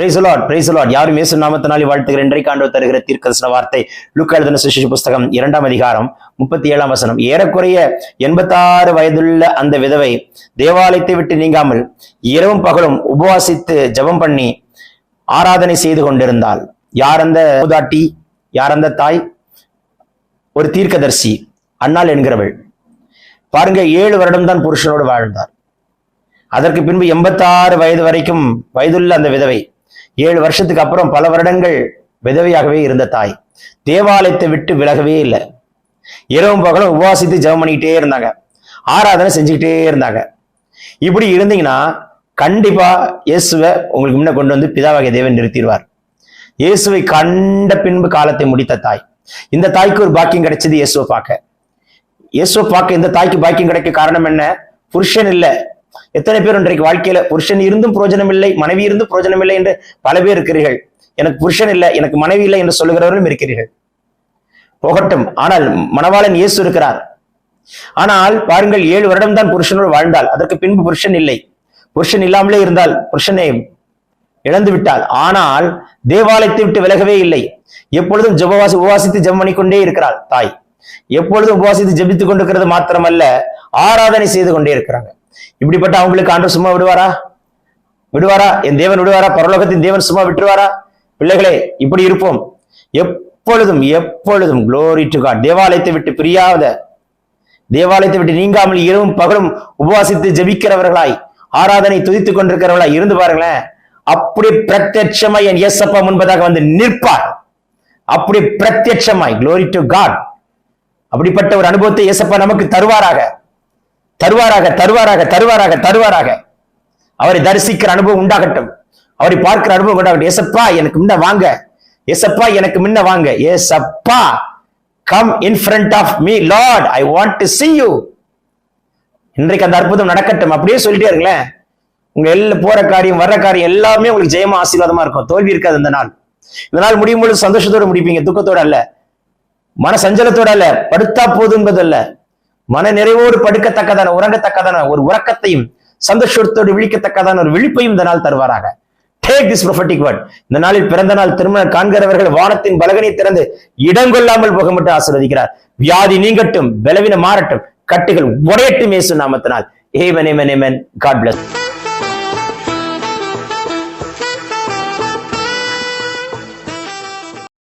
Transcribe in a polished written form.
Praise the Lord, praise the Lord. யாரும் இயேசு நாமத்தினாலே வாழ்த்துகிறேன். இன்றைக்கு ஆண்டவர் தருகிற தீர்க்கதரிசன வார்த்தை லூக்கா எழுதின சுவிசேஷ புஸ்தகம் 2ஆம் அதிகாரம் 37ஆம் வசனம். ஏறக்குறைய 86 வயதுள்ள அந்த விதவை தேவாலயத்தை விட்டு நீங்காமல் இரவும் பகலும் உபவாசித்து ஜெபம் பண்ணி ஆராதனை செய்து கொண்டிருந்தாள். யார் அந்த மூதாட்டி? யார் அந்த தாய்? ஒரு தீர்க்கதரிசி, அன்னாள் என்கிறவள். பாருங்க, 7 வருடம் தான் புருஷனோடு வாழ்ந்தார். அதற்கு பின்பு 86 வயது வரைக்கும் வயதுள்ள அந்த விதவை 7 வருஷத்துக்கு அப்புறம் பல வருடங்கள் விதவையாகவே இருந்த தாய் தேவாலயத்தை விட்டு விலகவே இல்லை. இரவும் பகலும் உபவாசித்து ஜெபம் பண்ணிக்கிட்டே இருந்தாங்க, ஆராதனை செஞ்சுக்கிட்டே இருந்தாங்க. இப்படி இருந்தீங்கன்னா கண்டிப்பா இயேசுவை உங்களுக்கு முன்ன கொண்டு வந்து பிதாவாகிய தேவன் நிறுத்திடுவார். இயேசுவை கண்ட பின்பு காலத்தை முடித்த தாய். இந்த தாய்க்கு ஒரு பாக்கியம் கிடைச்சது இயேசுவை பார்க்க. இயேசுவை பார்க்க இந்த தாய்க்கு பாக்கியம் கிடைக்க காரணம் என்ன? புருஷன் இல்லை. எத்தனை பேர் இன்றைக்கு வாழ்க்கையில புருஷன் இருந்தும் பிரயோஜனம் இல்லை, மனைவி இருந்தும் பிரயோஜனம் இல்லை என்று பல பேர் இருக்கிறீர்கள். எனக்கு புருஷன் இல்லை, எனக்கு மனைவி இல்லை என்று சொல்லுகிறவர்களும் இருக்கிறீர்கள். போகட்டும், ஆனால் மணவாளன் இயேசு இருக்கிறார். ஆனால் பாருங்கள், 7 வருடம் தான் புருஷனோடு வாழ்ந்தால், அதற்கு பின்பு புருஷன் இல்லை. புருஷன் இல்லாமலே இருந்தால், புருஷனை இழந்து விட்டாள். ஆனால் தேவாலயத்தை விட்டு விலகவே இல்லை. எப்பொழுதும் உபவாசித்து ஜெபம் பண்ணிக்கொண்டே இருக்கிறாள் தாய். எப்பொழுதும் உபவாசித்து ஜெபித்துக் கொண்டிருக்கிறது மாத்திரமல்ல, ஆராதனை செய்து கொண்டே இருக்கிறாங்க. இப்படிப்பட்ட அவங்களுக்கு ஆண்டவர் சும்மா விடுவாரா? என் தேவன் விடுவாரா? பரலோகத்தின் தேவன் சும்மா விட்டுருவாரா? பிள்ளைகளே, இப்படி இருப்போம். எப்பொழுதும் glory to God. தேவாலயத்தை விட்டு பிரியாத, தேவாலயத்தை விட்டு நீங்காமல் இரவும் பகலும் உபவாசித்து ஜெபிக்கிறவர்களாய், ஆராதனை துதித்துக் கொண்டிருக்கிறவர்களாய் இருந்து பாருங்களேன். அப்படி பிரத்யட்சமாய் என் இயேசப்பா முன்பதாக வந்து நிற்பார். அப்படி பிரத்யட்சமாய் glory to God. அப்படிப்பட்ட ஒரு அனுபவத்தை இயேசப்பா நமக்கு தருவாராக. அவரை தரிசிக்கிற அனுபவம் உண்டாகட்டும், அவரை பார்க்கிற அனுபவம் உண்டாகட்டும். ஏசப்பா எனக்கு முன்ன வாங்க, ஏசப்பா எனக்கு முன்ன வாங்க, ஏசப்பா come in front of me lord, I want to see you. இன்றைக்கு அந்த அற்புதம் நடக்கட்டும். அப்படியே சொல்லிட்டே இருங்களேன். உங்க எல்லாம் போற காரியம் வர்ற காரியம் எல்லாமே உங்களுக்கு ஜெயமா ஆசீர்வாதமா இருக்கும். தோல்வி இருக்காது. இந்த நாள் முடியும் பொழுது சந்தோஷத்தோட முடிப்பீங்க, துக்கத்தோட அல்ல, மன சஞ்சலத்தோட அல்ல, படுத்தா போதும் அல்ல, மன நிறைவோடு படுக்கத்தக்கதான, உறங்கத்தக்கதான ஒரு உறக்கத்தையும் சந்தோஷத்தோடு விழிக்கத்தக்கதான ஒரு விழிப்பையும் இந்த நாள் தருவாராக. Take this prophetic word. இந்த நாளில் பிறந்த நாள் திருமணம் காண்கிறவர்கள் வானத்தின் பலகனை திறந்து இடங்கொள்ளாமல் போக மட்டும் ஆசீர்வதிக்கிறார். வியாதி நீங்கட்டும், பலவீனம் மாறட்டும், கட்டுகள் உடையட்டும் இயேசு நாமத்தினால். Amen, amen, amen. God bless.